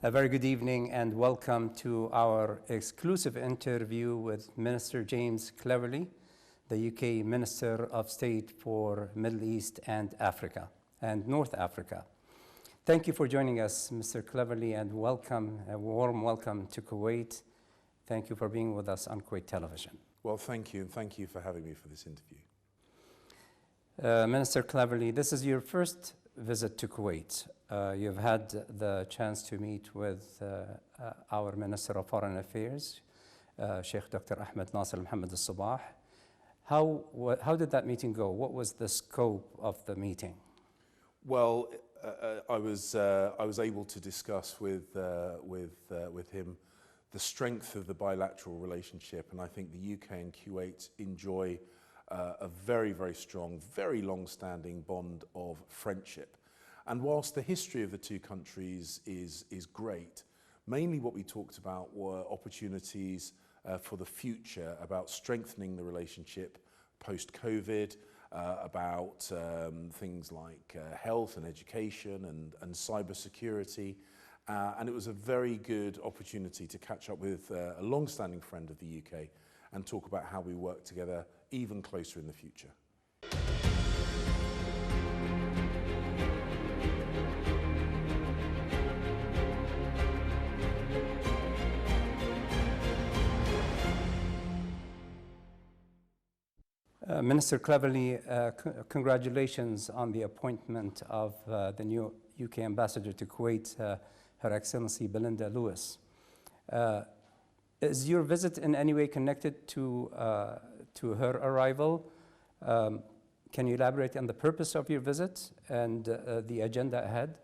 A very good evening and welcome to our exclusive interview with Minister James Cleverly, the UK Minister of State for Middle East and Africa and North Africa. Thank you for joining us, Mr. Cleverly, and welcome, a warm welcome to Kuwait. Thank you for being with us on Kuwait Television. Well, thank you, and thank you for having me for this interview. Minister Cleverly, this is your first visit to Kuwait. You've had the chance to meet with our Minister of Foreign Affairs, Sheikh Dr. Ahmed Nasser Mohammed al-Sabah. How did that meeting go? What was the scope of the meeting? Well, I was able to discuss with him the strength of the bilateral relationship, and I think the UK and Kuwait enjoy a very, very strong, very long-standing bond of friendship. And whilst the history of the two countries is great, mainly what we talked about were opportunities for the future, about strengthening the relationship post-COVID, about things like health and education and cybersecurity. And it was a very good opportunity to catch up with a long-standing friend of the UK and talk about how we work together even closer in the future. Minister Cleverly, congratulations on the appointment of the new UK ambassador to Kuwait, Her Excellency Belinda Lewis. Is your visit in any way connected to her arrival? Can you elaborate on the purpose of your visit and the agenda ahead?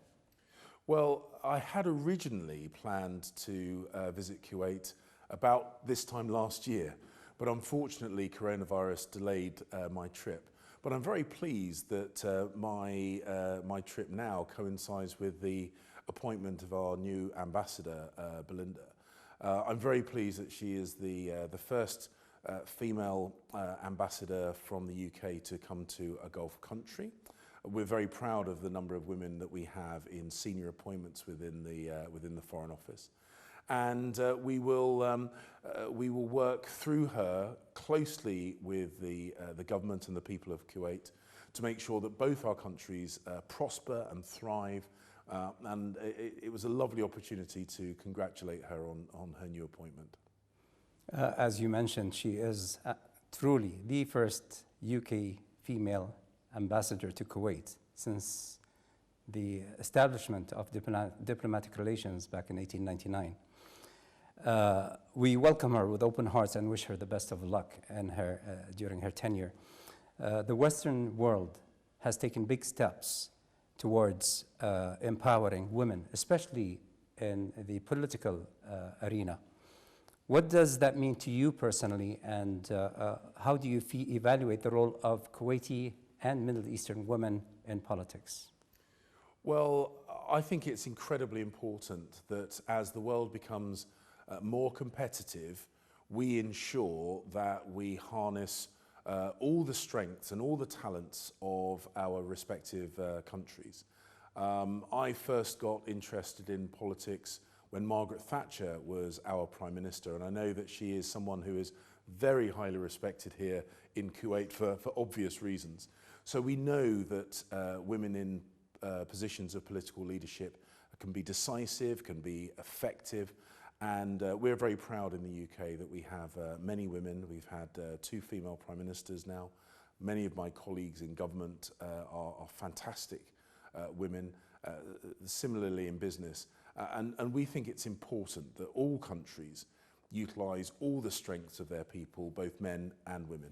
Well, I had originally planned to visit Kuwait about this time last year, but unfortunately coronavirus delayed my trip. But I'm very pleased that my trip now coincides with the appointment of our new ambassador, Belinda. I'm very pleased that she is the first female ambassador from the UK to come to a Gulf country. We're very proud of the number of women that we have in senior appointments within the Foreign Office. And we will work through her closely with the government and the people of Kuwait to make sure that both our countries prosper and thrive. And it was a lovely opportunity to congratulate her on her new appointment. As you mentioned, she is truly the first UK female ambassador to Kuwait since the establishment of diplomatic relations back in 1899. We welcome her with open hearts and wish her the best of luck during her tenure. The Western world has taken big steps towards empowering women, especially in the political arena. What does that mean to you personally, and how do you evaluate the role of Kuwaiti and Middle Eastern women in politics? Well, I think it's incredibly important that as the world becomes more competitive, we ensure that we harness all the strengths and all the talents of our respective countries. I first got interested in politics when Margaret Thatcher was our Prime Minister, and I know that she is someone who is very highly respected here in Kuwait for obvious reasons. So we know that women in positions of political leadership can be decisive, can be effective, and we're very proud in the UK that we have many women. We've had 2 female Prime Ministers now. Many of my colleagues in government are fantastic women, similarly in business. And we think it's important that all countries utilise all the strengths of their people, both men and women.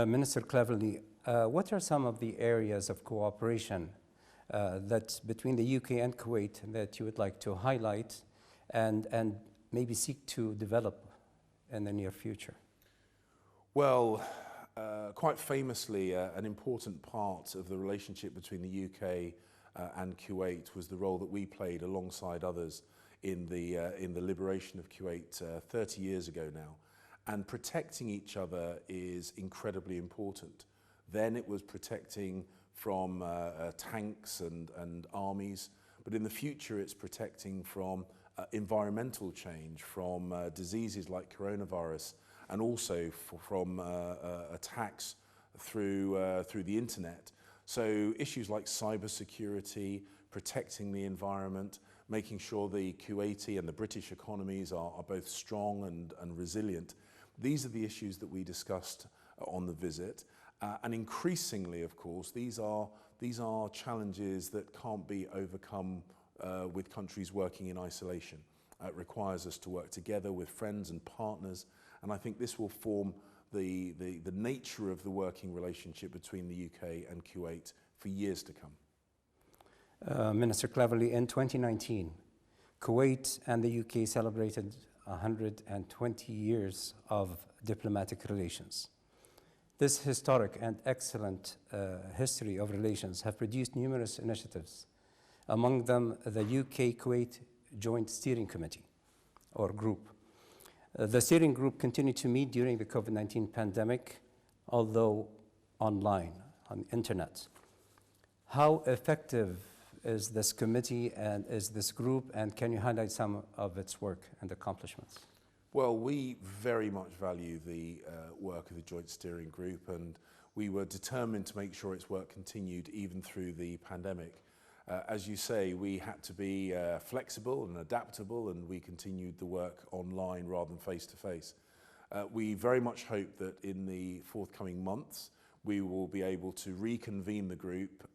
Minister Cleverly, what are some of the areas of cooperation that between the UK and Kuwait that you would like to highlight and maybe seek to develop in the near future? Well, quite famously, an important part of the relationship between the UK and Kuwait was the role that we played alongside others in the liberation of Kuwait 30 years ago now. And protecting each other is incredibly important. Then it was protecting from tanks and armies, but in the future it's protecting from environmental change, from diseases like coronavirus, and also from attacks through the internet. So issues like cybersecurity, protecting the environment, making sure the Kuwaiti and the British economies are both strong and resilient. These are the issues that we discussed on the visit. And increasingly, of course, these are challenges that can't be overcome with countries working in isolation. It requires us to work together with friends and partners, and I think this will form the nature of the working relationship between the UK and Kuwait for years to come. Minister Cleverly, in 2019, Kuwait and the UK celebrated 120 years of diplomatic relations. This historic and excellent history of relations have produced numerous initiatives, among them the UK-Kuwait Joint Steering Committee, or group. The steering group continued to meet during the COVID-19 pandemic, although online, on the internet. How effective is this committee and is this group, and can you highlight some of its work and accomplishments? Well, we very much value the work of the Joint Steering Group, and we were determined to make sure its work continued even through the pandemic. As you say, we had to be flexible and adaptable, and we continued the work online rather than face-to-face. We very much hope that in the forthcoming months, we will be able to reconvene the group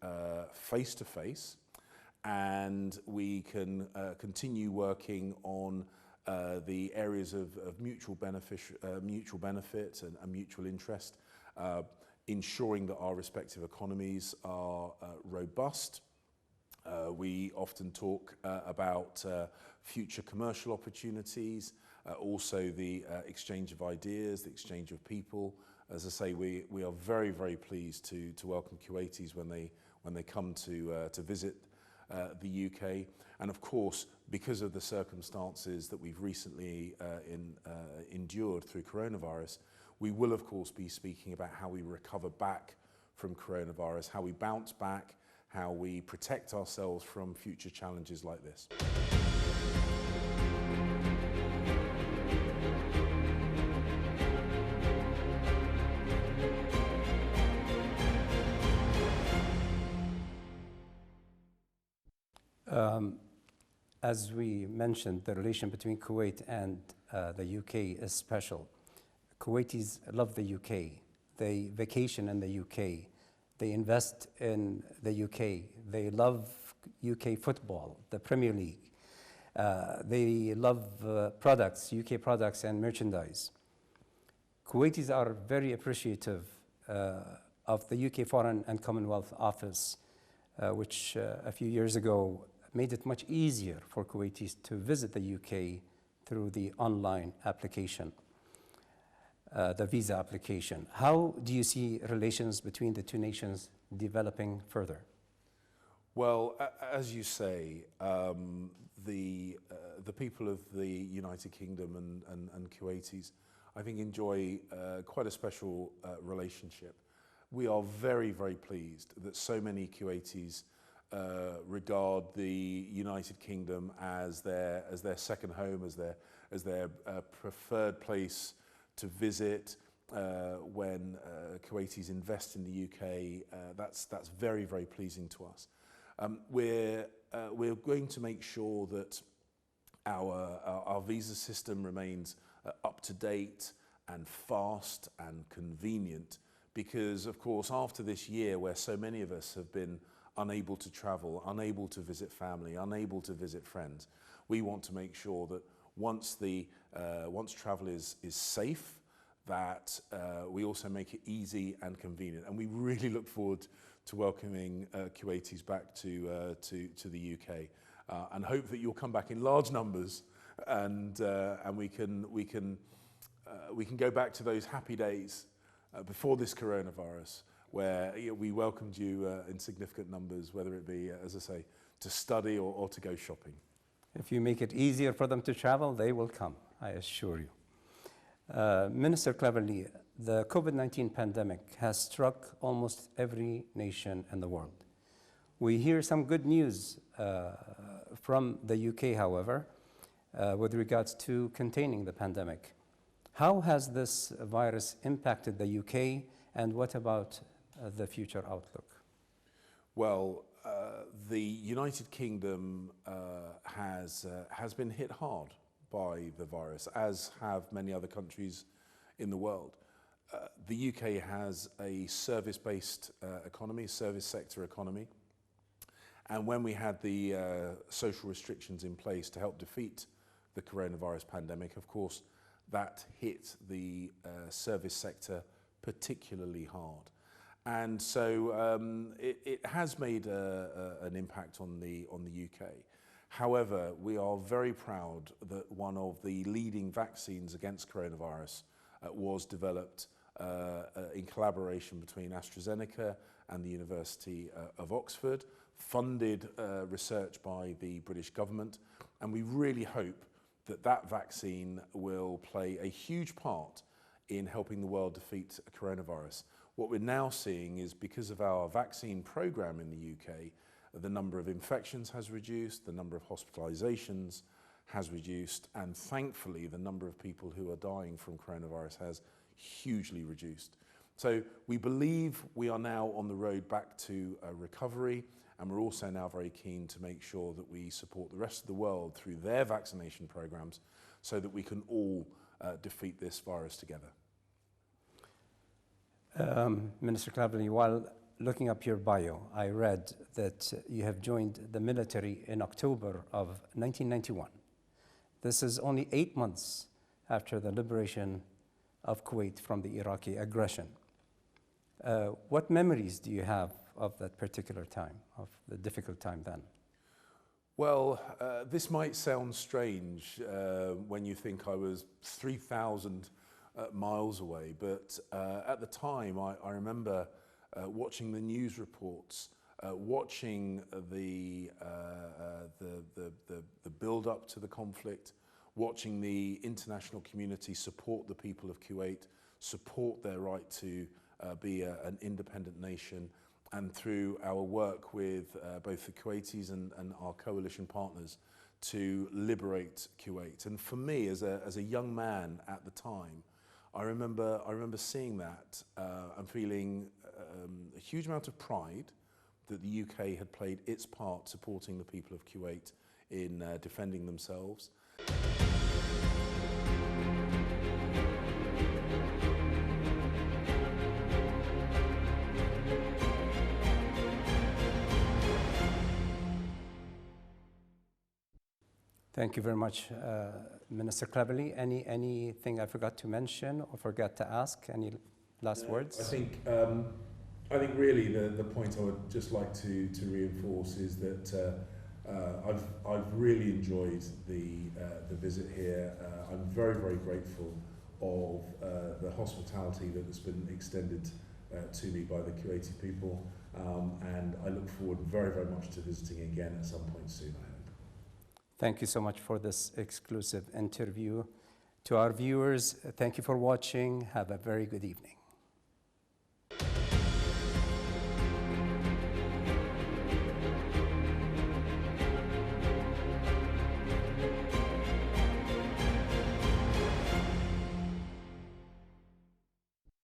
face-to-face, and we can continue working on the areas of mutual benefit and mutual interest, ensuring that our respective economies are robust. We often talk about future commercial opportunities, also the exchange of ideas, the exchange of people. As I say, we are very, very pleased to welcome Kuwaitis when they come to visit the UK. And of course, because of the circumstances that we've recently endured through coronavirus, we will of course be speaking about how we recover back from coronavirus, how we bounce back, how we protect ourselves from future challenges like this. As we mentioned, the relation between Kuwait and the UK is special. Kuwaitis love the UK. They vacation in the UK. They invest in the UK. They love UK football, the Premier League. They love products, UK products and merchandise. Kuwaitis are very appreciative of the UK Foreign and Commonwealth Office, which a few years ago made it much easier for Kuwaitis to visit the UK through the online application, the visa application. How do you see relations between the two nations developing further? Well, as you say, the people of the United Kingdom and Kuwaitis, I think, enjoy quite a special relationship. We are very, very pleased that so many Kuwaitis regard the United Kingdom as their second home, as their preferred place to visit. When Kuwaitis invest in the UK, that's very, very pleasing to us. We're going to make sure that our visa system remains up to date and fast and convenient, because of course after this year where so many of us have been unable to travel, unable to visit family, unable to visit friends, we want to make sure that once travel is safe, that we also make it easy and convenient. And we really look forward to welcoming Kuwaitis back to the UK, and hope that you'll come back in large numbers, and we can go back to those happy days before this coronavirus, where we welcomed you in significant numbers, whether it be, as I say, to study or to go shopping. If you make it easier for them to travel, they will come, I assure you. Minister Cleverly, the COVID-19 pandemic has struck almost every nation in the world. We hear some good news from the UK, however, with regards to containing the pandemic. How has this virus impacted the UK, and what about the future outlook? Well, the United Kingdom has been hit hard by the virus, as have many other countries in the world. The UK has a service-based economy, service sector economy, and when we had the social restrictions in place to help defeat the coronavirus pandemic, of course, that hit the service sector particularly hard. And so it has made an impact on the UK. However, we are very proud that one of the leading vaccines against coronavirus was developed in collaboration between AstraZeneca and the University of Oxford, funded research by the British government, and we really hope that that vaccine will play a huge part in helping the world defeat coronavirus. What we're now seeing is, because of our vaccine program in the UK, the number of infections has reduced, the number of hospitalizations has reduced, and thankfully the number of people who are dying from coronavirus has hugely reduced. So we believe we are now on the road back to recovery, and we're also now very keen to make sure that we support the rest of the world through their vaccination programs so that we can all defeat this virus together. Minister Cleverly, while looking up your bio, I read that you have joined the military in October of 1991. This is only 8 months after the liberation of Kuwait from the Iraqi aggression. What memories do you have of that particular time, of the difficult time then? Well, this might sound strange when you think I was 3,000 miles away, but at the time I remember watching the news reports, watching the build-up to the conflict, watching the international community support the people of Kuwait, support their right to be an independent nation, and through our work with both the Kuwaitis and our coalition partners to liberate Kuwait. And for me, as a young man at the time, I remember seeing that and feeling a huge amount of pride that the UK had played its part supporting the people of Kuwait in defending themselves. Thank you very much, Minister Cleverly. Anything I forgot to mention or forgot to ask? Any last words? I think really the point I would just like to reinforce is that I've really enjoyed the visit here. I'm very, very grateful of the hospitality that has been extended to me by the Kuwaiti people, and I look forward very, very much to visiting again at some point soon, I hope. Thank you so much for this exclusive interview. To our viewers, thank you for watching. Have a very good evening.